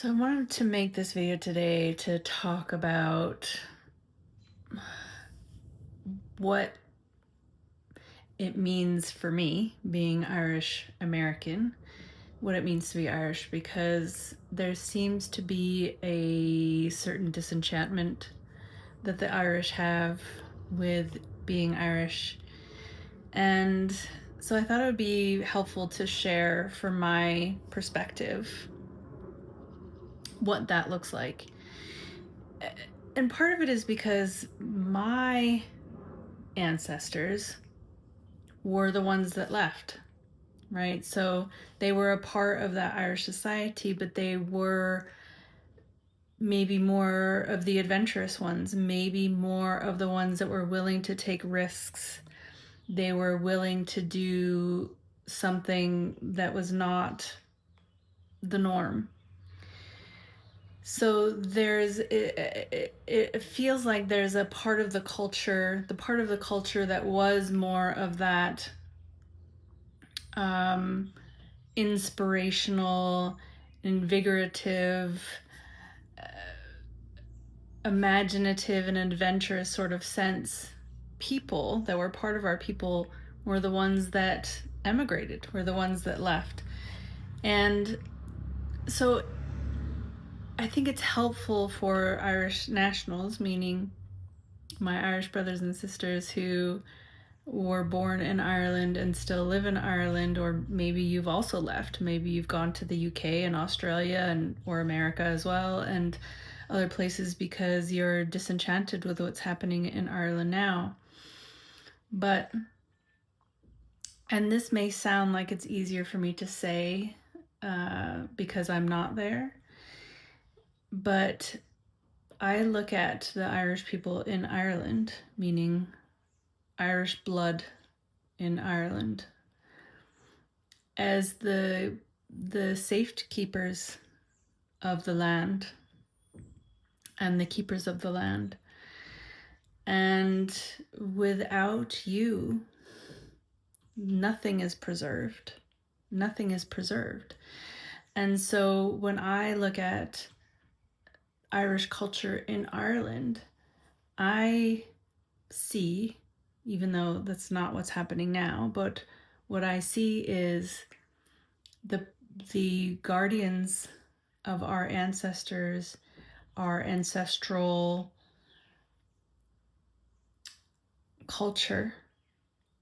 So I wanted to make this video today to talk about what it means for me being Irish American, what it means to be Irish, because there seems to be a certain disenchantment that the Irish have with being Irish. And so I thought it would be helpful to share from my perspective what that looks like. And part of it is because my ancestors were the ones that left, right? So they were a part of that Irish society, but they were maybe more of the adventurous ones, maybe more of the ones that were willing to take risks. They were willing to do something that was not the norm. So it feels like there's a part of the culture, that was more of that inspirational, invigorative, imaginative, and adventurous sort of sense. People that were part of our people were the ones that emigrated, were the ones that left. And so I think it's helpful for Irish nationals, meaning my Irish brothers and sisters who were born in Ireland and still live in Ireland, or maybe you've also left. Maybe you've gone to the UK and Australia and or America as well, and other places because you're disenchanted with what's happening in Ireland now. And this may sound like it's easier for me to say because I'm not there, but I look at the Irish people in Ireland, meaning Irish blood in Ireland, as the safekeepers of the land and the keepers of the land. And without you, nothing is preserved. Nothing is preserved. And so when I look at Irish culture in Ireland, I see, even though that's not what's happening now, but what I see is the guardians of our ancestors, our ancestral culture,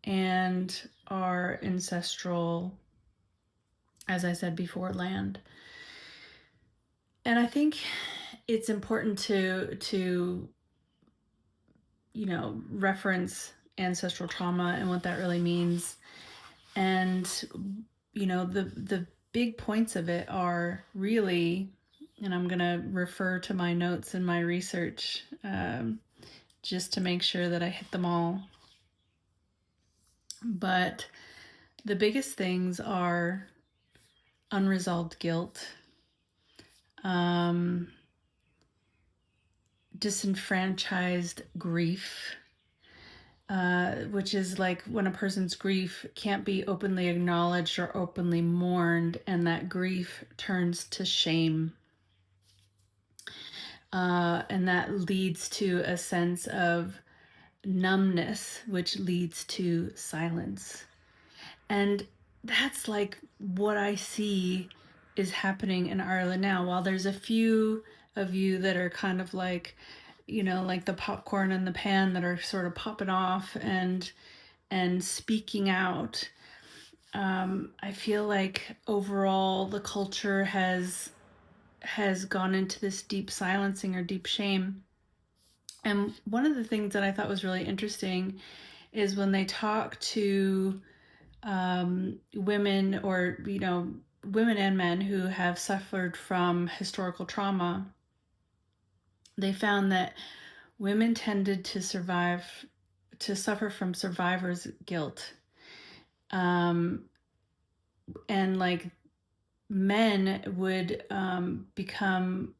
and our ancestral, as I said before, land. And I think it's important to reference ancestral trauma and what that really means. And the big points of it are really, and I'm going to refer to my notes and my research just to make sure that I hit them all. But the biggest things are unresolved guilt, disenfranchised grief, which is like when a person's grief can't be openly acknowledged or openly mourned, and that grief turns to shame. And that leads to a sense of numbness, which leads to silence. And that's like what I see is happening in Ireland now. While there's a few of you that are kind of like, like the popcorn in the pan that are sort of popping off and speaking out, I feel like overall the culture has gone into this deep silencing or deep shame. And one of the things that I thought was really interesting is when they talk to women, or women and men who have suffered from historical trauma, they found that women tended to suffer from survivor's guilt, and like men would become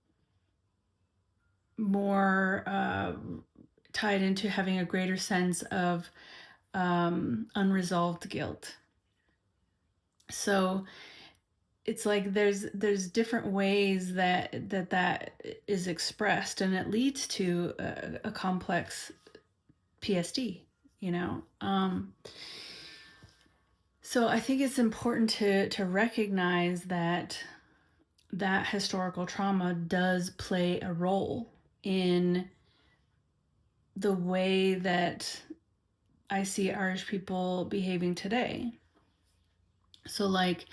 more tied into having a greater sense of unresolved guilt. So it's like there's different ways that is expressed, and it leads to a complex PSD, you know. So I think it's important to recognize that historical trauma does play a role in the way that I see Irish people behaving today. So, like,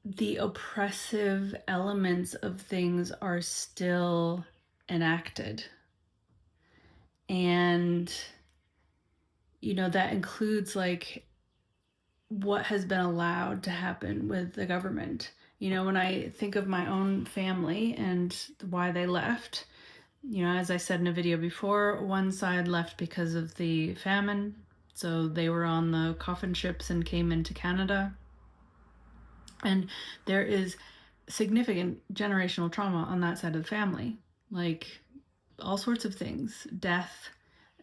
the oppressive elements of things are still enacted. And, that includes, like, what has been allowed to happen with the government. When I think of my own family and why they left, as I said in a video before, one side left because of the famine. So they were on the coffin ships and came into Canada. And there is significant generational trauma on that side of the family, like all sorts of things. Death,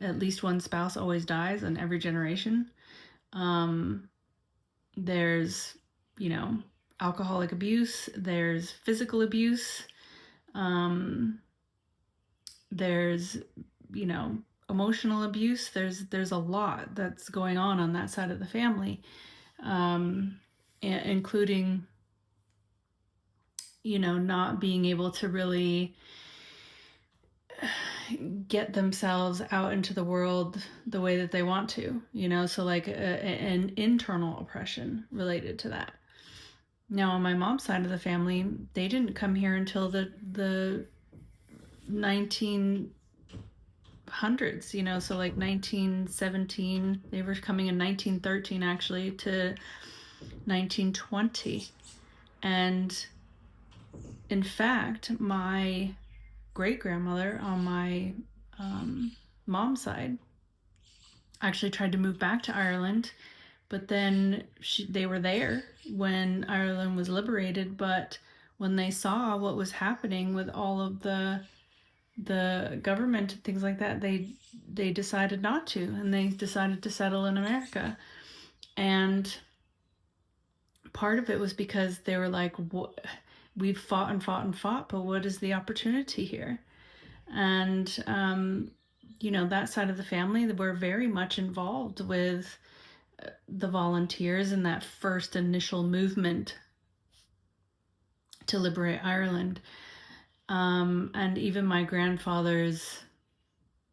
at least one spouse always dies in every generation. There's, alcoholic abuse, there's physical abuse, there's, emotional abuse. There's a lot that's going on that side of the family, including, not being able to really get themselves out into the world the way that they want to, so like an internal oppression related to that. Now, on my mom's side of the family, they didn't come here until the 1900s, so like 1917. They were coming in 1913 actually to 1920. And in fact, my great-grandmother on my mom's side actually tried to move back to Ireland, but then they were there when Ireland was liberated. But when they saw what was happening with all of the government and things like that, they decided not to, and they decided to settle in America. And part of it was because they were like, we've fought and fought and fought, but what is the opportunity here? And that side of the family, were very much involved with the volunteers in that first initial movement to liberate Ireland. And even my grandfather's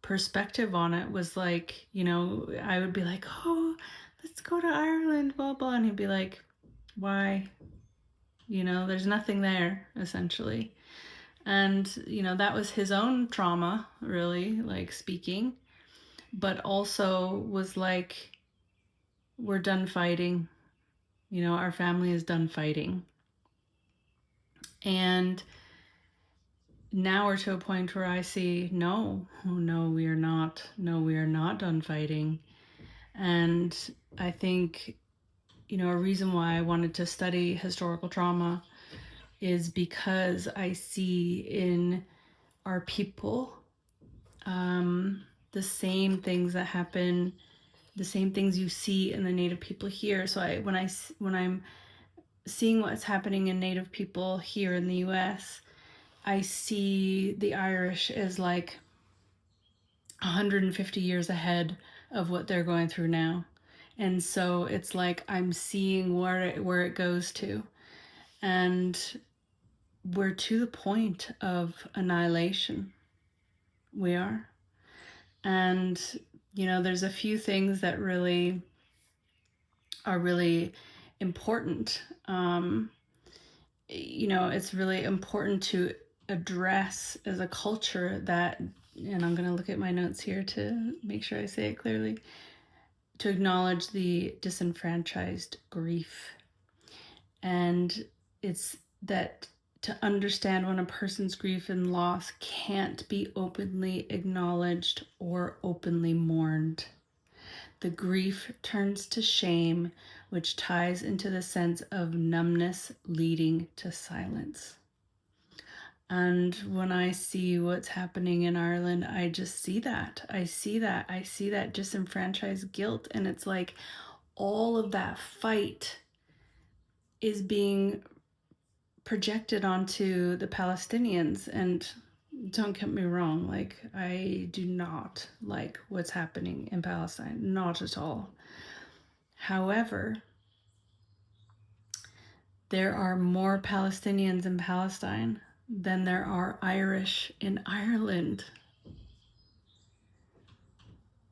perspective on it was like, I would be like, oh, let's go to Ireland, blah, blah. And he'd be like, why? There's nothing there, essentially. And, that was his own trauma, really, like, speaking, but also was like, we're done fighting. Our family is done fighting. And now we're to a point where I see, no, we are not. No, we are not done fighting. And I think, a reason why I wanted to study historical trauma is because I see in our people the same things that happen, the same things you see in the Native people here. So when I'm seeing what's happening in Native people here in the US, I see the Irish as like 150 years ahead of what they're going through now. And so it's like I'm seeing where it goes to. And we're to the point of annihilation. We are. And, there's a few things that really are really important. It's really important to address as a culture that, and I'm going to look at my notes here to make sure I say it clearly, to acknowledge the disenfranchised grief. And it's that to understand when a person's grief and loss can't be openly acknowledged or openly mourned. The grief turns to shame, which ties into the sense of numbness leading to silence. And when I see what's happening in Ireland, I just see that. I see that disenfranchised guilt. And it's like all of that fight is being projected onto the Palestinians. And don't get me wrong, like, I do not like what's happening in Palestine, not at all. However, there are more Palestinians in Palestine than there are Irish in Ireland.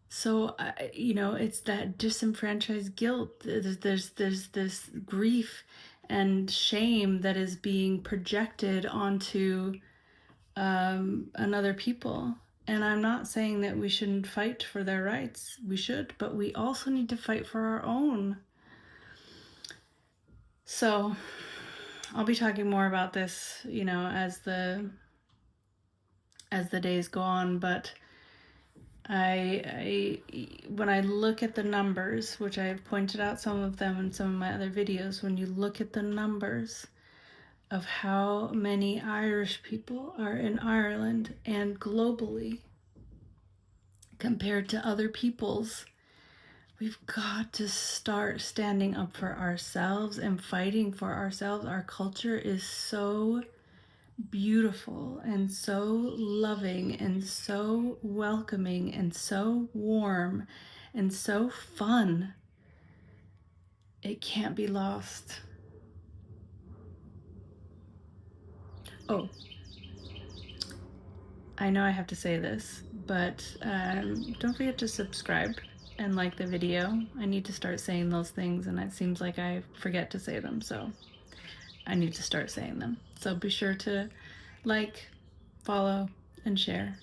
So, it's that disenfranchised guilt. There's this grief and shame that is being projected onto another people. And I'm not saying that we shouldn't fight for their rights. We should, but we also need to fight for our own. So I'll be talking more about this, as the days go on, but I when I look at the numbers, which I have pointed out some of them in some of my other videos, when you look at the numbers of how many Irish people are in Ireland and globally compared to other peoples, we've got to start standing up for ourselves and fighting for ourselves. Our culture is so beautiful and so loving and so welcoming and so warm and so fun. It can't be lost. Oh, I know I have to say this, but don't forget to subscribe and like the video. I need to start saying those things, and it seems like I forget to say them, so I need to start saying them. So be sure to like, follow, and share.